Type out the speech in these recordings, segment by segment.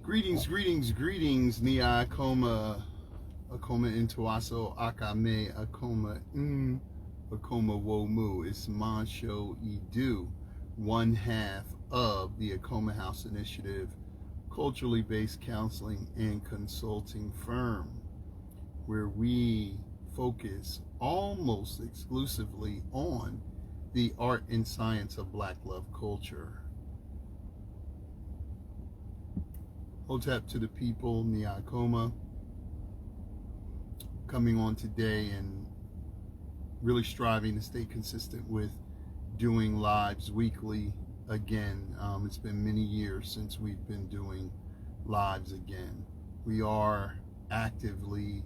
Greetings, ni Akoma, Akoma Intuaso, Akame, Akoma, Akoma Womu. It's Mansho Edu, one half of the Akoma House Initiative, culturally based counseling and consulting firm, where we focus almost exclusively on the art and science of Black love culture. Hotep to the people, ni Akoma, coming on today and really striving to stay consistent with doing lives weekly again. It's been many years since we've been doing lives again. We are actively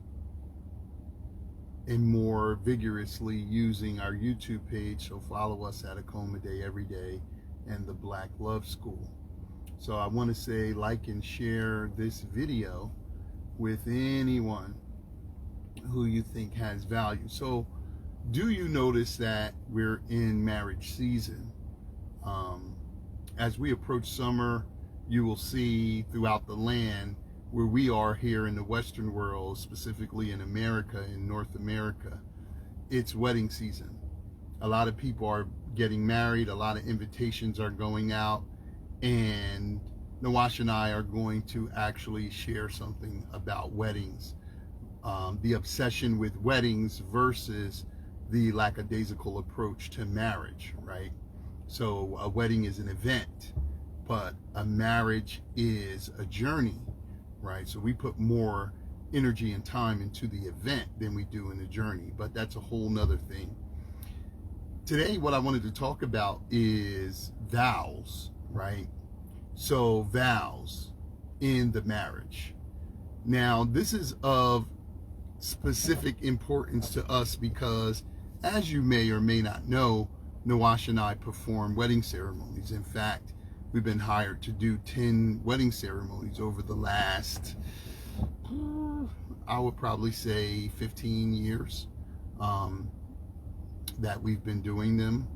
and more vigorously using our YouTube page, so follow us at Akoma Day Every Day and the Black Love School. So I want to say, like and share this video with anyone who you think has value. So do you notice that we're in marriage season? As we approach summer, you will see throughout the land where we are here in the Western world, specifically in America, in North America, it's wedding season. A lot of people are getting married, a lot of invitations are going out, and Nawash and I are going to actually share something about weddings, the obsession with weddings versus the lackadaisical approach to marriage, right? So a wedding is an event, but a marriage is a journey, right? So we put more energy and time into the event than we do in the journey, but that's a whole nother thing. Today, what I wanted to talk about is vows, right? So vows in the marriage. Now, this is of specific importance to us because, as you may or may not know, Nawash and I perform wedding ceremonies. In fact, we've been hired to do 10 wedding ceremonies over the last, I would probably say 15 years that we've been doing them.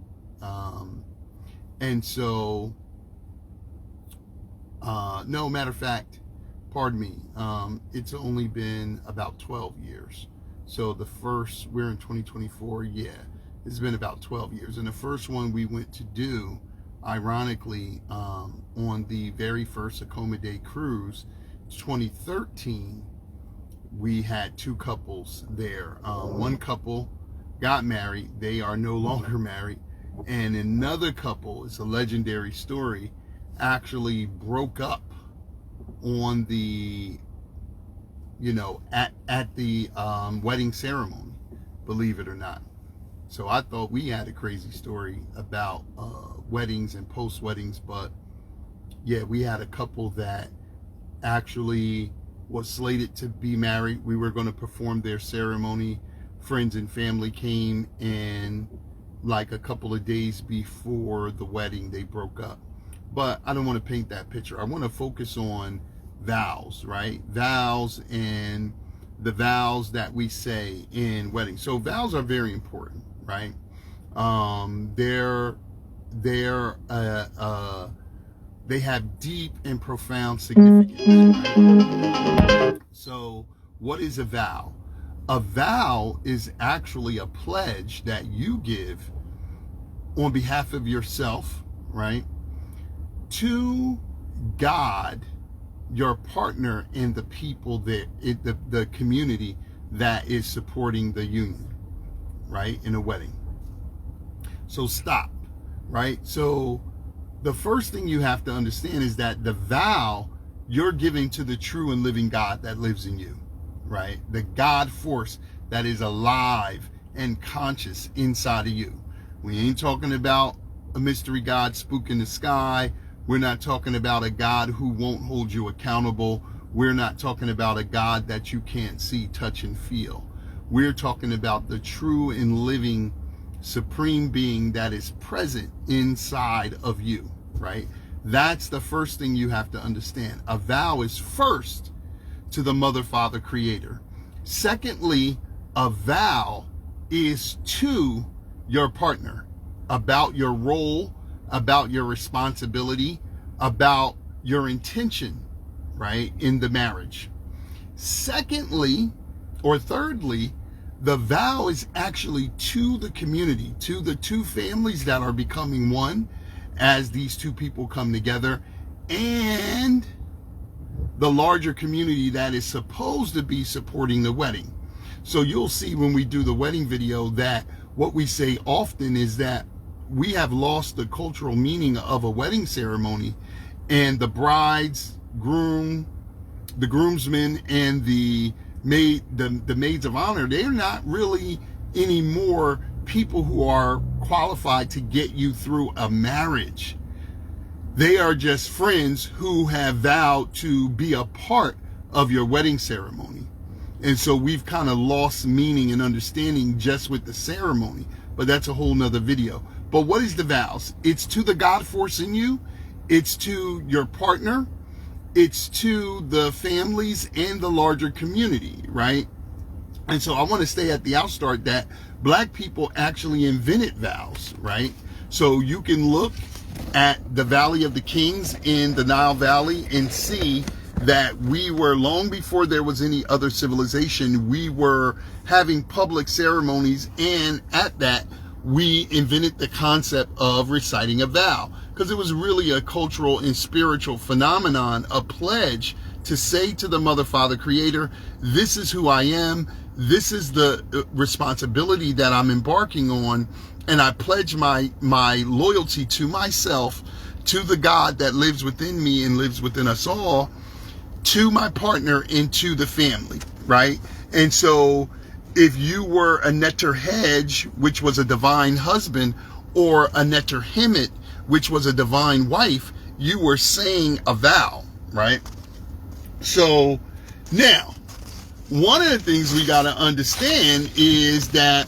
And so, no, matter of fact, pardon me, it's only been about 12 years. So the first, we're in 2024, yeah, it's been about 12 years. And the first one we went to do, ironically, on the very first Akoma Day cruise, 2013, we had two couples there. One couple got married, they are no longer married, and another couple, it's a legendary story, actually broke up on the, at the wedding ceremony, believe it or not. So I thought we had a crazy story about weddings and post-weddings, but yeah, we had a couple that actually was slated to be married. We were going to perform their ceremony. Friends and family came, and like a couple of days before the wedding, they broke up. But I don't want to paint that picture. I want to focus on vows, right? Vows and the vows that we say in weddings. So vows are very important, right? They have deep and profound significance, right? So what is a vow? A vow is actually a pledge that you give on behalf of yourself, right, to God, your partner, and the people that the community that is supporting the union, right, in a wedding. So stop, right? So the first thing you have to understand is that the vow you're giving to the true and living God that lives in you, right? The God force that is alive and conscious inside of you. We ain't talking about a mystery God spook in the sky. We're not talking about a God who won't hold you accountable. We're not talking about a God that you can't see, touch, and feel. We're talking about the true and living supreme being that is present inside of you, right? That's the first thing you have to understand. A vow is first to the Mother, Father, Creator. Secondly, a vow is to your partner about your role, about your responsibility, about your intention, right, in the marriage. Secondly, or thirdly, the vow is actually to the community, to the two families that are becoming one as these two people come together, and the larger community that is supposed to be supporting the wedding. So you'll see when we do the wedding video that what we say often is that we have lost the cultural meaning of a wedding ceremony, and the brides, the groomsmen, and the maids of honor, they're not really anymore people who are qualified to get you through a marriage. They are just friends who have vowed to be a part of your wedding ceremony. And so we've kind of lost meaning and understanding just with the ceremony, but that's a whole nother video. But what is the vows? It's to the God force in you. It's to your partner. It's to the families and the larger community, right? And so I want to say at the outstart that Black people actually invented vows, right? So you can look at the Valley of the Kings in the Nile Valley and see that we were, long before there was any other civilization, we were having public ceremonies, and at that we invented the concept of reciting a vow, because it was really a cultural and spiritual phenomenon, a pledge to say to the Mother, Father, Creator, this is who I am, this is the responsibility that I'm embarking on, and I pledge my loyalty to myself, to the God that lives within me and lives within us all, to my partner, and to the family, right? And so if you were a Neter Hedge, which was a divine husband, or a Neter Hemet, which was a divine wife, you were saying a vow, right? So now, one of the things we got to understand is that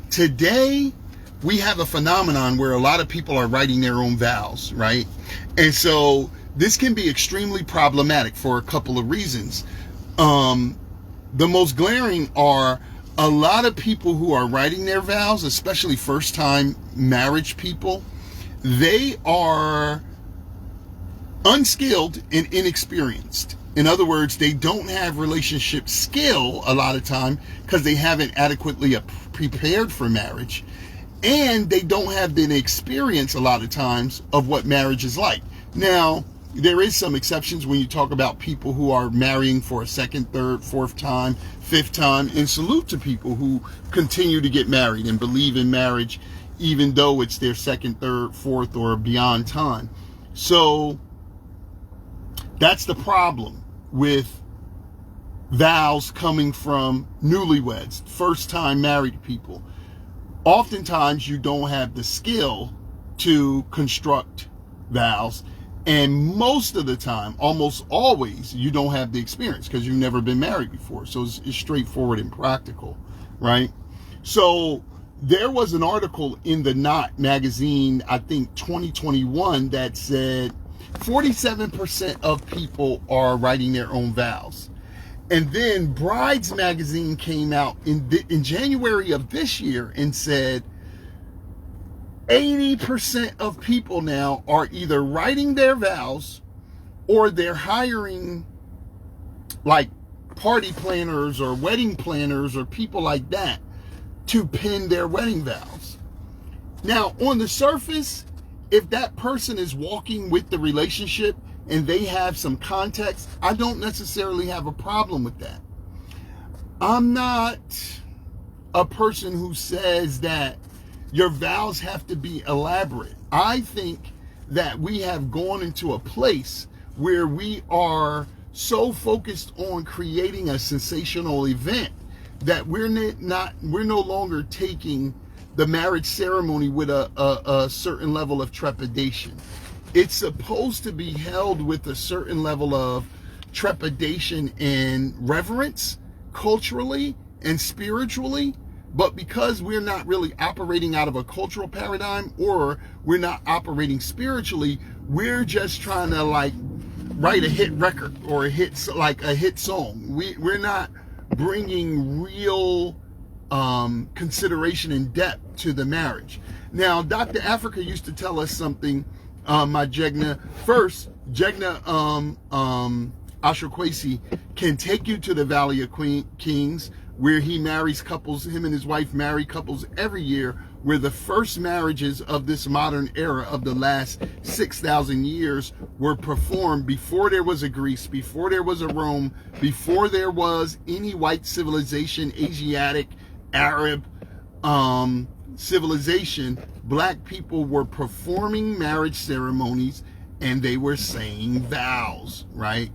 today we have a phenomenon where a lot of people are writing their own vows, right? And so this can be extremely problematic for a couple of reasons. The most glaring are a lot of people who are writing their vows, especially first-time marriage people. They are unskilled and inexperienced. In other words, they don't have relationship skill a lot of time because they haven't adequately prepared for marriage, and they don't have the experience a lot of times of what marriage is like. Now, there is some exceptions when you talk about people who are marrying for a second, third, fourth time, fifth time, and salute to people who continue to get married and believe in marriage even though it's their second, third, fourth, or beyond time. So that's the problem with vows coming from newlyweds, first-time married people. Oftentimes you don't have the skill to construct vows, and most of the time, almost always, you don't have the experience because you've never been married before. So it's straightforward and practical, right? So there was an article in the Knot magazine, I think 2021, that said 47% of people are writing their own vows. And then Brides magazine came out in January of this year and said 80% of people now are either writing their vows or they're hiring like party planners or wedding planners or people like that to pen their wedding vows. Now, on the surface, if that person is walking with the relationship and they have some context, I don't necessarily have a problem with that. I'm not a person who says that your vows have to be elaborate. I think that we have gone into a place where we are so focused on creating a sensational event that we're no longer taking the marriage ceremony with a certain level of trepidation. It's supposed to be held with a certain level of trepidation and reverence, culturally and spiritually. But because we're not really operating out of a cultural paradigm, or we're not operating spiritually, we're just trying to like write a hit record or a hit song. We're not bringing real consideration and depth to the marriage. Now, Dr. Africa used to tell us something my Jegna. First, Jegna Ashakwesi can take you to the Valley of Kings, where he marries couples, him and his wife marry couples every year, where the first marriages of this modern era of the last 6,000 years were performed before there was a Greece, before there was a Rome, before there was any white civilization, Asiatic, Arab civilization. Black people were performing marriage ceremonies and they were saying vows, right?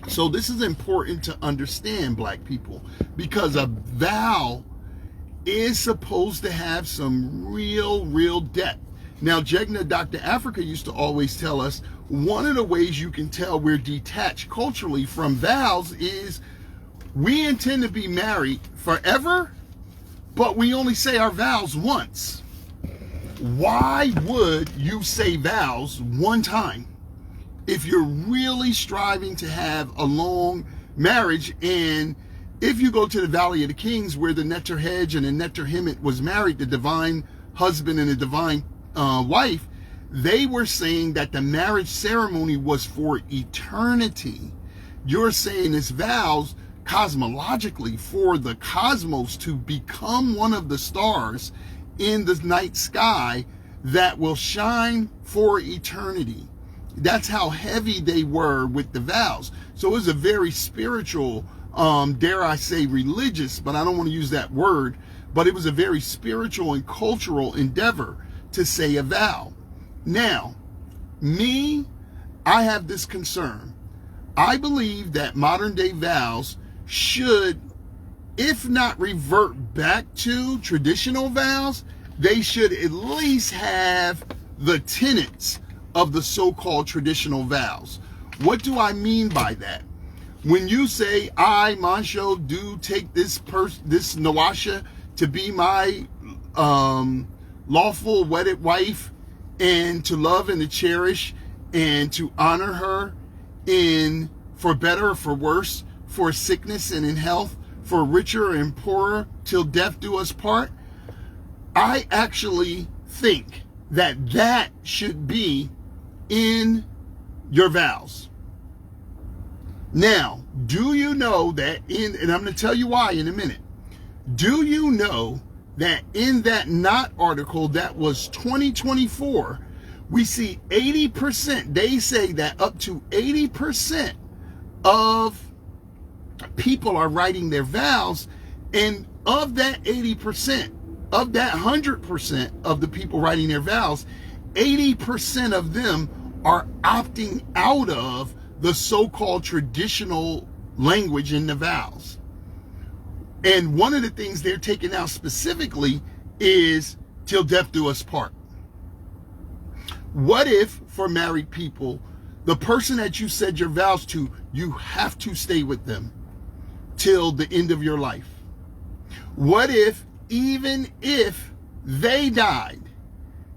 So this is important to understand, black people, because a vow is supposed to have some real depth. Now, Jegna Dr. Africa used to always tell us one of the ways you can tell we're detached culturally from vows is we intend to be married forever, but we only say our vows once. Why would you say vows one time if you're really striving to have a long marriage? And if you go to the Valley of the Kings, where the Neterhej and the Neterhimit was married, the divine husband and the divine wife, they were saying that the marriage ceremony was for eternity. You're saying this vows cosmologically for the cosmos to become one of the stars in the night sky that will shine for eternity. That's how heavy they were with the vows. So it was a very spiritual, dare I say religious, but I don't want to use that word, but it was a very spiritual and cultural endeavor to say a vow. Now, I have this concern. I believe that modern day vows should, if not revert back to traditional vows, they should at least have the tenets of the so-called traditional vows. What do I mean by that? When you say, I, Mancho, do take this Nawasha to be my lawful wedded wife, and to love and to cherish and to honor her in for better or for worse, for sickness and in health, for richer and poorer, till death do us part, I actually think that that should be in your vows. Now, do you know that and I'm going to tell you why in a minute. Do you know that in that Knot article that was 2024, we see 80%, they say that up to 80% of people are writing their vows, and of that 80%, of that 100% of the people writing their vows, 80% of them are opting out of the so-called traditional language in the vows. And one of the things they're taking out specifically is till death do us part. What if, for married people, the person that you said your vows to, you have to stay with them till the end of your life? What if, even if they died,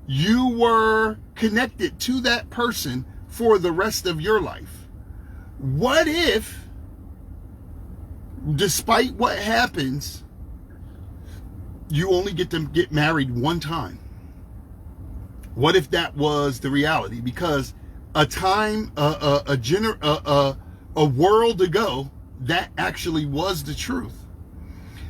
you were connected to that person for the rest of your life? What if, despite what happens, you only get to get married one time? What if that was the reality? Because a world ago, that actually was the truth.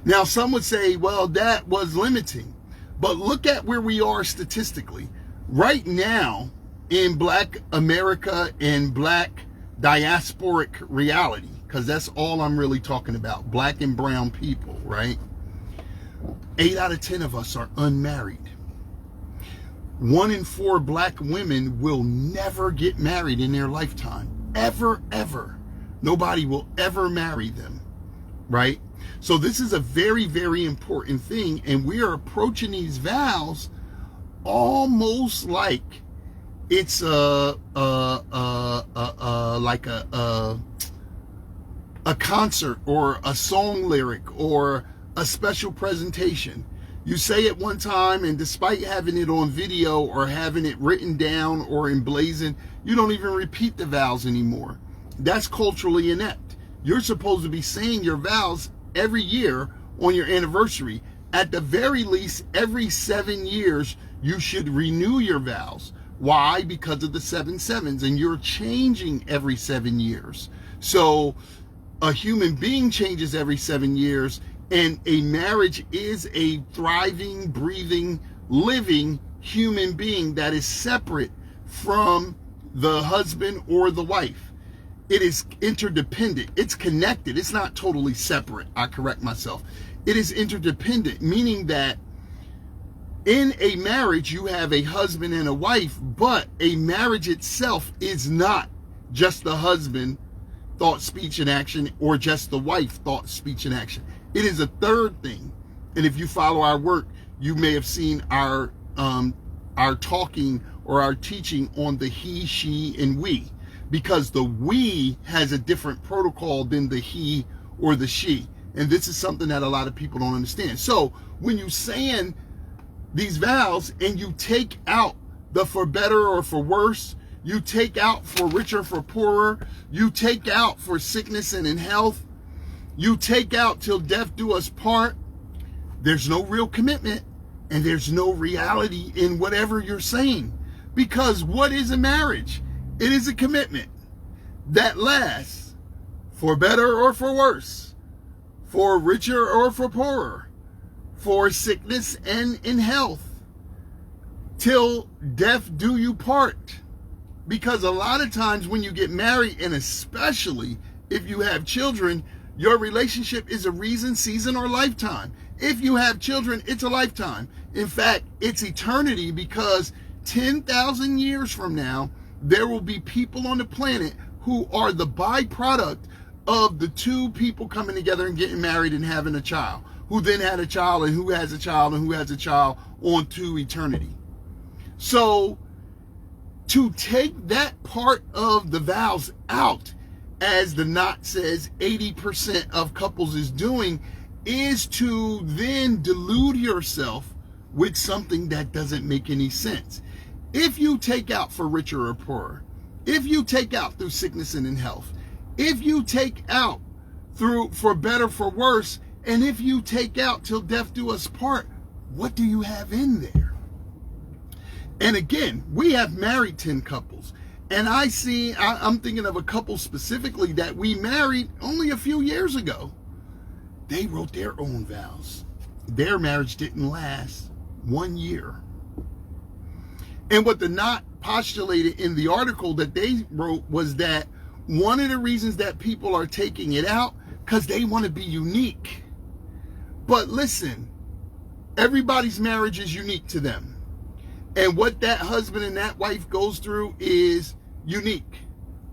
Now, some would say, well, that was limiting. But look at where we are statistically. Right now, in Black America and Black diasporic reality, because that's all I'm really talking about, Black and brown people, right? 8 out of 10 of us are unmarried. 1 in 4 Black women will never get married in their lifetime. Ever, ever. Nobody will ever marry them, right? So this is a very, very important thing, and we are approaching these vows almost like it's like a concert or a song lyric or a special presentation. You say it one time, and despite having it on video or having it written down or emblazoned, you don't even repeat the vows anymore. That's culturally inept. You're supposed to be saying your vows every year on your anniversary. At the very least, every 7 years, you should renew your vows. Why? Because of the 7 sevens, and you're changing every 7 years. So a human being changes every 7 years, and a marriage is a thriving, breathing, living human being that is separate from the husband or the wife. It is interdependent. It's connected. It's not totally separate. I correct myself. It is interdependent, meaning that in a marriage, you have a husband and a wife, but a marriage itself is not just the husband, thought, speech, and action, or just the wife, thought, speech, and action. It is a third thing. And if you follow our work, you may have seen our talking or our teaching on the he, she, and we, because the we has a different protocol than the he or the she. And this is something that a lot of people don't understand. So when you're saying these vows and you take out the for better or for worse, you take out for richer, for poorer, you take out for sickness and in health, you take out till death do us part, there's no real commitment and there's no reality in whatever you're saying. Because what is a marriage? It is a commitment that lasts for better or for worse, for richer or for poorer, for sickness and in health, till death do you part. Because a lot of times when you get married, and especially if you have children, your relationship is a reason, season, or lifetime. If you have children, it's a lifetime. In fact, it's eternity, because 10,000 years from now, there will be people on the planet who are the byproduct of the two people coming together and getting married and having a child, who then had a child, and who has a child, and who has a child, on to eternity. So to take that part of the vows out, as the knot says 80% of couples is doing, is to then delude yourself with something that doesn't make any sense. If you take out for richer or poorer, if you take out through sickness and in health, if you take out through for better, for worse, and if you take out till death do us part, what do you have in there? And again, we have married 10 couples. And I'm thinking of a couple specifically that we married only a few years ago. They wrote their own vows. Their marriage didn't last 1 year. And what the knot postulated in the article that they wrote was that one of the reasons that people are taking it out, because they want to be unique. But listen, everybody's marriage is unique to them. And what that husband and that wife goes through is unique.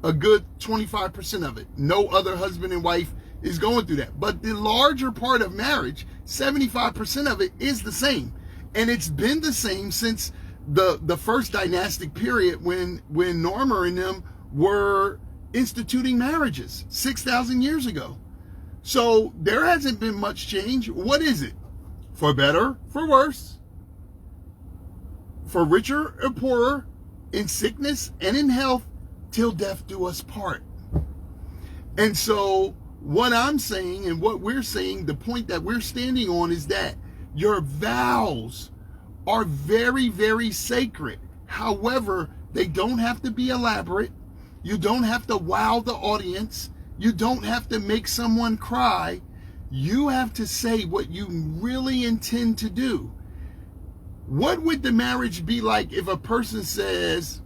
A good 25% of it. No other husband and wife is going through that. But the larger part of marriage, 75% of it, is the same. And it's been the same since the first dynastic period when Norma and them were instituting marriages 6,000 years ago. So there hasn't been much change. What is it? For better, for worse, for richer or poorer, in sickness and in health, till death do us part. And so what I'm saying and what we're saying, the point that we're standing on, is that your vows are very, very sacred. However, they don't have to be elaborate. You don't have to wow the audience. You don't have to make someone cry. You have to say what you really intend to do. What would the marriage be like if a person says,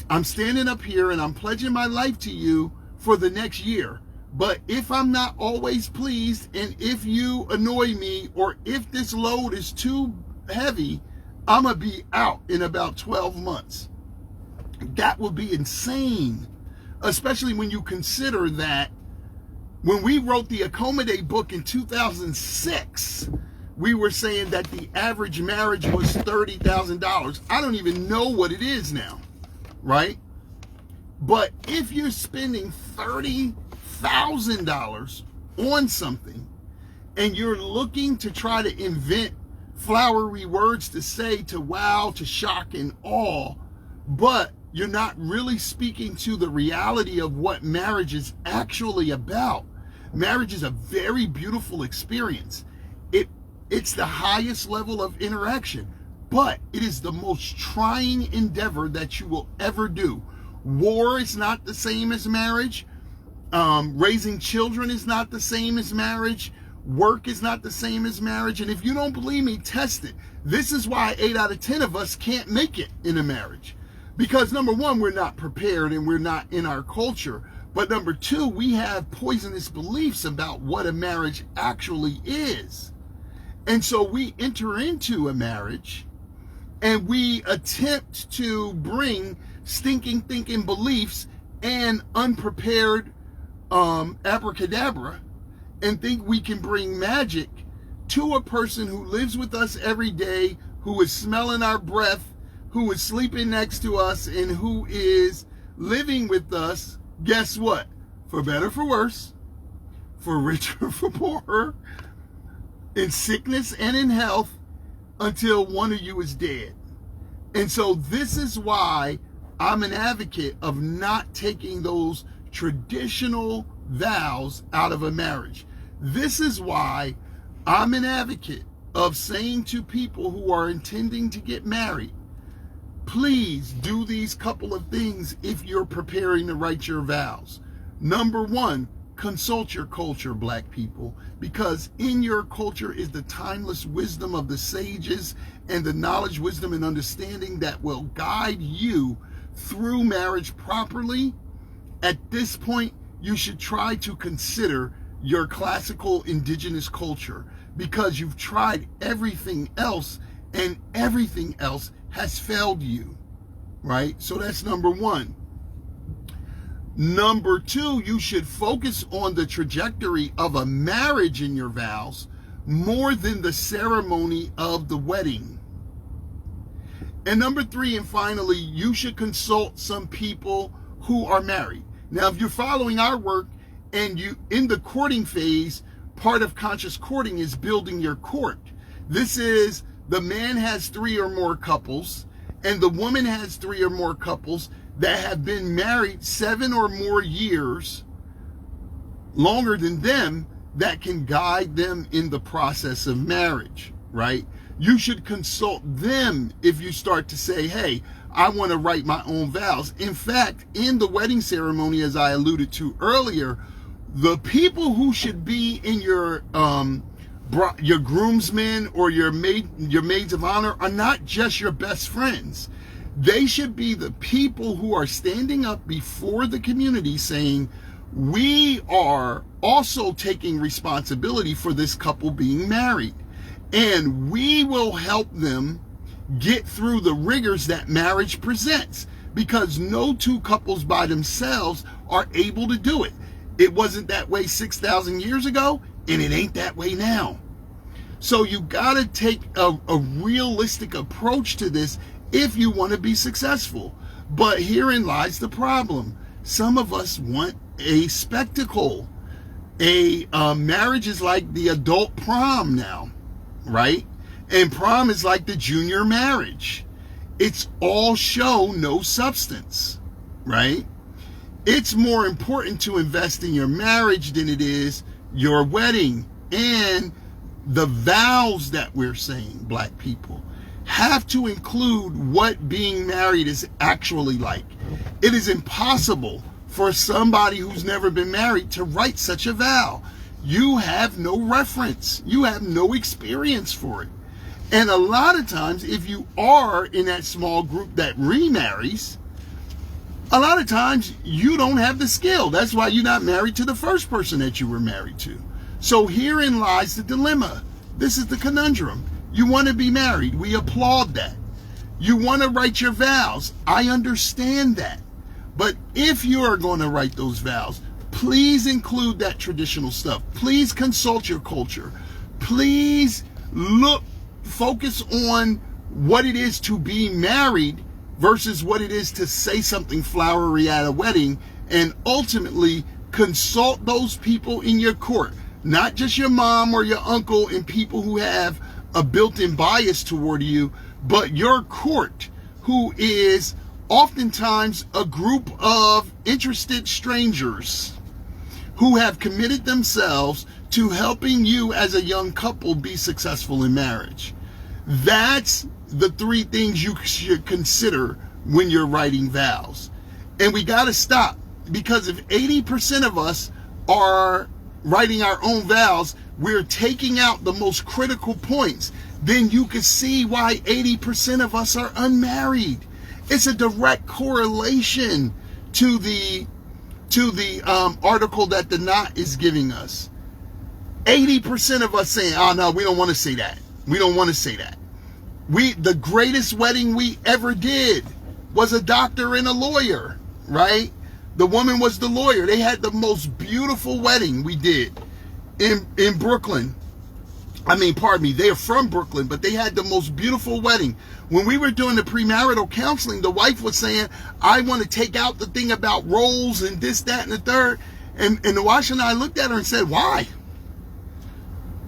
I'm standing up here and I'm pledging my life to you for the next year, but if I'm not always pleased, and if you annoy me, or if this load is too heavy, I'm going to be out in about 12 months. That would be insane, especially when you consider that when we wrote the Akoma Day book in 2006, we were saying that the average marriage was $30,000. I don't even know what it is now, right? But if you're spending $30,000 on something and you're looking to try to invent flowery words to say, to wow, to shock and awe, but you're not really speaking to the reality of what marriage is actually about. Marriage is a very beautiful experience. It's the highest level of interaction. but it is the most trying endeavor that you will ever do. War is not the same as marriage. Raising children is not the same as marriage. Work is not the same as marriage. And if you don't believe me, test it. This is why 8 out of 10 of us can't make it in a marriage. Because number one, we're not prepared and we're not in our culture. But number two, we have poisonous beliefs about what a marriage actually is. And so we enter into a marriage and we attempt to bring stinking thinking beliefs and unprepared abracadabra and think we can bring magic to a person who lives with us every day, who is smelling our breath, who is sleeping next to us, and who is living with us. Guess what? For better, for worse, for richer, for poorer, in sickness and in health, until one of you is dead. And so this is why I'm an advocate of not taking those traditional vows out of a marriage. This is why I'm an advocate of saying to people who are intending to get married, please do these couple of things if you're preparing to write your vows. Number one, consult your culture, black people, because in your culture is the timeless wisdom of the sages and the knowledge, wisdom, and understanding that will guide you through marriage properly. At this point, you should try to consider your classical indigenous culture, because you've tried everything else and everything else has failed you, right? So that's number one. Number two, you should focus on the trajectory of a marriage in your vows more than the ceremony of the wedding. And number three, and finally, you should consult some people who are married. Now, if you're following our work and you in the courting phase, part of conscious courting is building your court. This is the man has 3 or more couples and the woman has 3 or more couples that have been married 7 or more years, longer than them, that can guide them in the process of marriage, right? You should consult them if you start to say, hey, I want to write my own vows. In fact, in the wedding ceremony, as I alluded to earlier, the people who should be in your groomsmen or your maids of honor are not just your best friends. They should be the people who are standing up before the community saying, we are also taking responsibility for this couple being married, and we will help them get through the rigors that marriage presents, because no two couples by themselves are able to do it. It wasn't that way 6,000 years ago, and it ain't that way now. So you got to take a realistic approach to this if you want to be successful. But herein lies the problem. Some of us want a spectacle. Marriage is like the adult prom now, right? And prom is like the junior marriage. It's all show, no substance, right? It's more important to invest in your marriage than it is your wedding. And the vows that we're saying, black people, have to include what being married is actually like. It is impossible for somebody who's never been married to write such a vow. You have no reference. You have no experience for it. And a lot of times, if you are in that small group that remarries, a lot of times you don't have the skill. That's why you're not married to the first person that you were married to. So herein lies the dilemma. This is the conundrum. You want to be married. We applaud that. You want to write your vows. I understand that. But if you are going to write those vows, please include that traditional stuff. Please consult your culture. Please focus on what it is to be married versus what it is to say something flowery at a wedding, and ultimately consult those people in your court, not just your mom or your uncle and people who have a built-in bias toward you, but your court, who is oftentimes a group of interested strangers who have committed themselves to helping you as a young couple be successful in marriage. That's the 3 things you should consider when you're writing vows. And we got to stop, because if 80% of us are writing our own vows, we're taking out the most critical points. Then you can see why 80% of us are unmarried. It's a direct correlation to the article that the Knot is giving us. 80% of us saying, oh no, we don't want to say that. We don't want to say that. The greatest wedding we ever did was a doctor and a lawyer, right? The woman was the lawyer. They had the most beautiful wedding we did in Brooklyn. I mean, pardon me, they are from Brooklyn, but they had the most beautiful wedding. When we were doing the premarital counseling, the wife was saying, I want to take out the thing about roles and this, that, and the third. And the wife and I looked at her and said, why?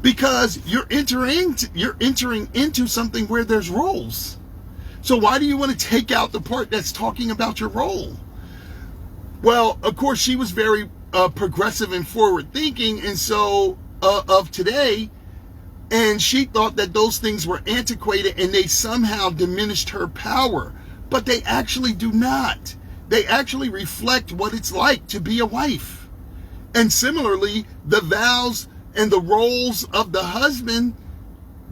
Because you're entering into something where there's roles. So why do you want to take out the part that's talking about your role? Well, of course, she was very progressive and forward thinking, and so of today, and she thought that those things were antiquated and they somehow diminished her power. But they actually do not. They actually reflect what it's like to be a wife. And similarly, the vows and the roles of the husband,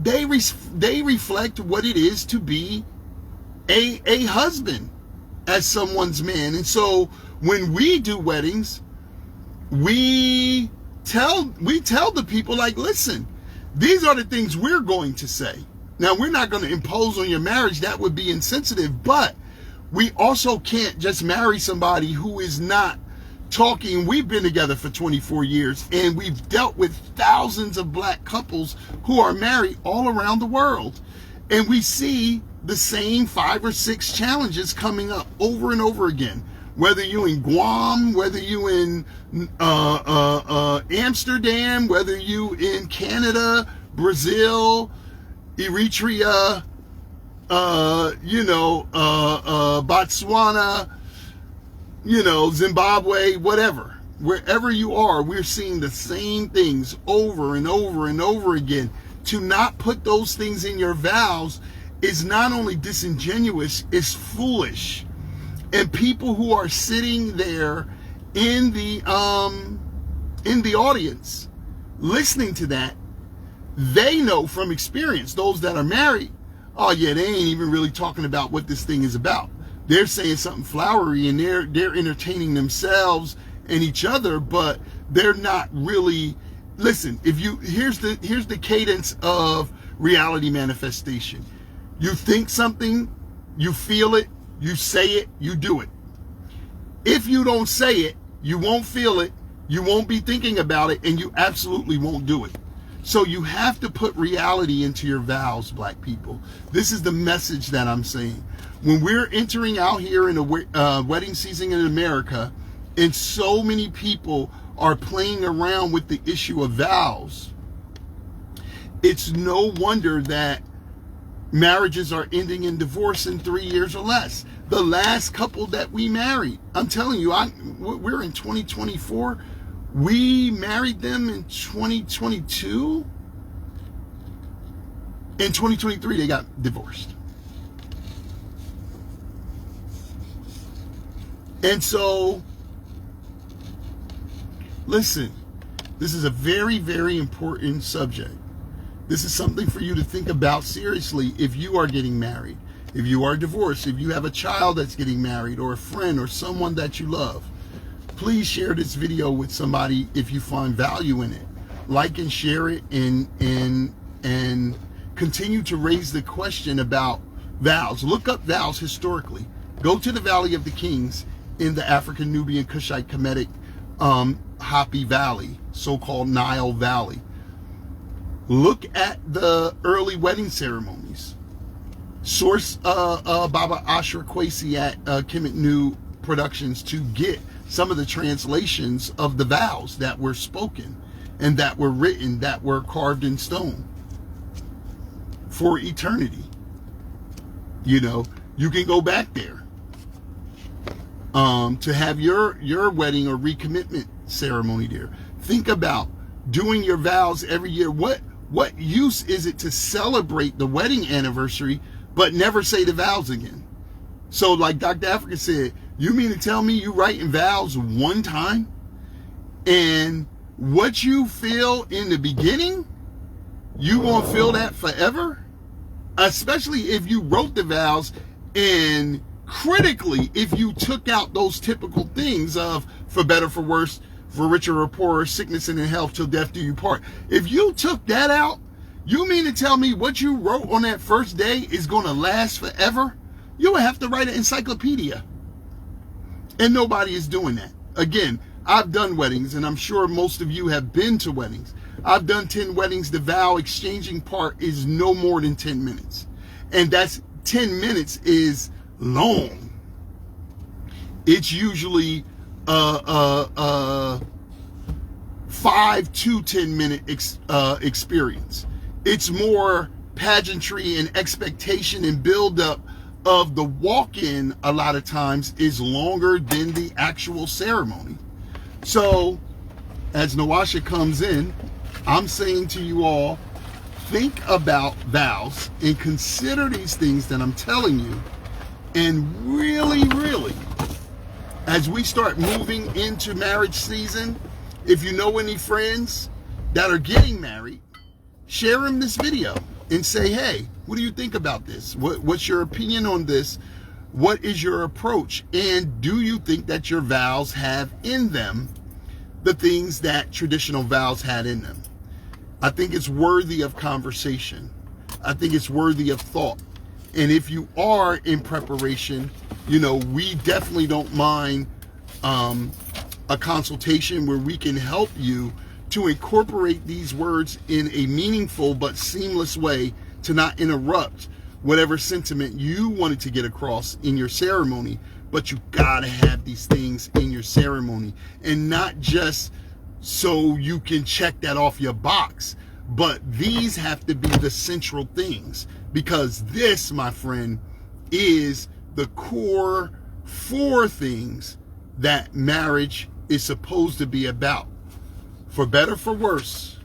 they reflect what it is to be a husband as someone's man. And so when we do weddings, we tell the people, like, listen, these are the things we're going to say. Now, we're not going to impose on your marriage. That would be insensitive. But we also can't just marry somebody who is not talking. We've been together for 24 years, and we've dealt with thousands of black couples who are married all around the world. And we see the same 5 or 6 challenges coming up over and over again. Whether you in Guam, whether you in Amsterdam, whether you in Canada, Brazil, Eritrea, Botswana, Zimbabwe, whatever. Wherever you are, we're seeing the same things over and over and over again. To not put those things in your vows is not only disingenuous, it's foolish. And people who are sitting there in the audience listening to that, they know from experience, those that are married, oh yeah, they ain't even really talking about what this thing is about. They're saying something flowery, and they're entertaining themselves and each other, but they're not really. Listen, here's the cadence of reality manifestation. You think something, you feel it, you say it, you do it. If you don't say it, you won't feel it, you won't be thinking about it, and you absolutely won't do it. So you have to put reality into your vows, black people. This is the message that I'm saying. When we're entering out here in a wedding season in America, and so many people are playing around with the issue of vows, it's no wonder that marriages are ending in divorce in 3 years or less. The last couple that we married, I'm telling you, we're in 2024. We married them in 2022. In 2023, they got divorced. And so, listen, this is a very, very important subject. This is something for you to think about seriously if you are getting married, if you are divorced, if you have a child that's getting married, or a friend or someone that you love. Please share this video with somebody if you find value in it. Like and share it, and continue to raise the question about vows. Look up vows historically. Go to the Valley of the Kings in the African, Nubian, Kushite, Kemetic, Hopi Valley, so-called Nile Valley. Look at the early wedding ceremonies. Source Baba Ashra Kwesi at Kemet New Productions to get some of the translations of the vows that were spoken and that were written, that were carved in stone for eternity. You can go back there to have your wedding or recommitment ceremony there. Think about doing your vows every year. What What use is it to celebrate the wedding anniversary but never say the vows again? So like Dr. Africa said, you mean to tell me you writing vows one time, and what you feel in the beginning, you gonna feel that forever? Especially if you wrote the vows, and critically, if you took out those typical things of for better, for worse, for richer or poorer, sickness and in health, till death do you part. If you took that out, you mean to tell me what you wrote on that first day is going to last forever? You would have to write an encyclopedia. And nobody is doing that. Again, I've done weddings, and I'm sure most of you have been to weddings. I've done 10 weddings. The vow exchanging part is no more than 10 minutes. And that's 10 minutes is long. It's usually 5 to 10 minute experience. It's more pageantry and expectation and build up of the walk-in. A lot of times is longer than the actual ceremony. So as Nawasha comes in, I'm saying to you all, think about vows and consider these things that I'm telling you. And really, really, as we start moving into marriage season, if you know any friends that are getting married, share them this video and say, hey, what do you think about this? What's your opinion on this? What is your approach? And do you think that your vows have in them the things that traditional vows had in them? I think it's worthy of conversation. I think it's worthy of thought. And if you are in preparation, you know, we definitely don't mind a consultation where we can help you to incorporate these words in a meaningful but seamless way to not interrupt whatever sentiment you wanted to get across in your ceremony. But you gotta have these things in your ceremony, and not just so you can check that off your box, but these have to be the central things, because this, my friend, is the core 4 things that marriage is supposed to be about. For better, for worse,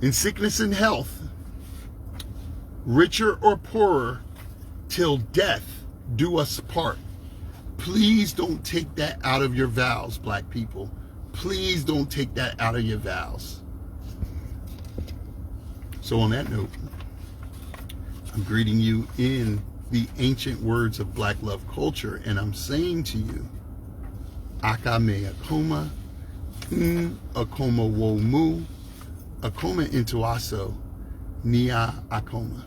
in sickness and health, richer or poorer, till death do us part. Please don't take that out of your vows, black people. Please don't take that out of your vows. So on that note, I'm greeting you in the ancient words of black love culture, and I'm saying to you, Akame Akoma, Akoma wo mu, Akoma into aso, Nia Akoma.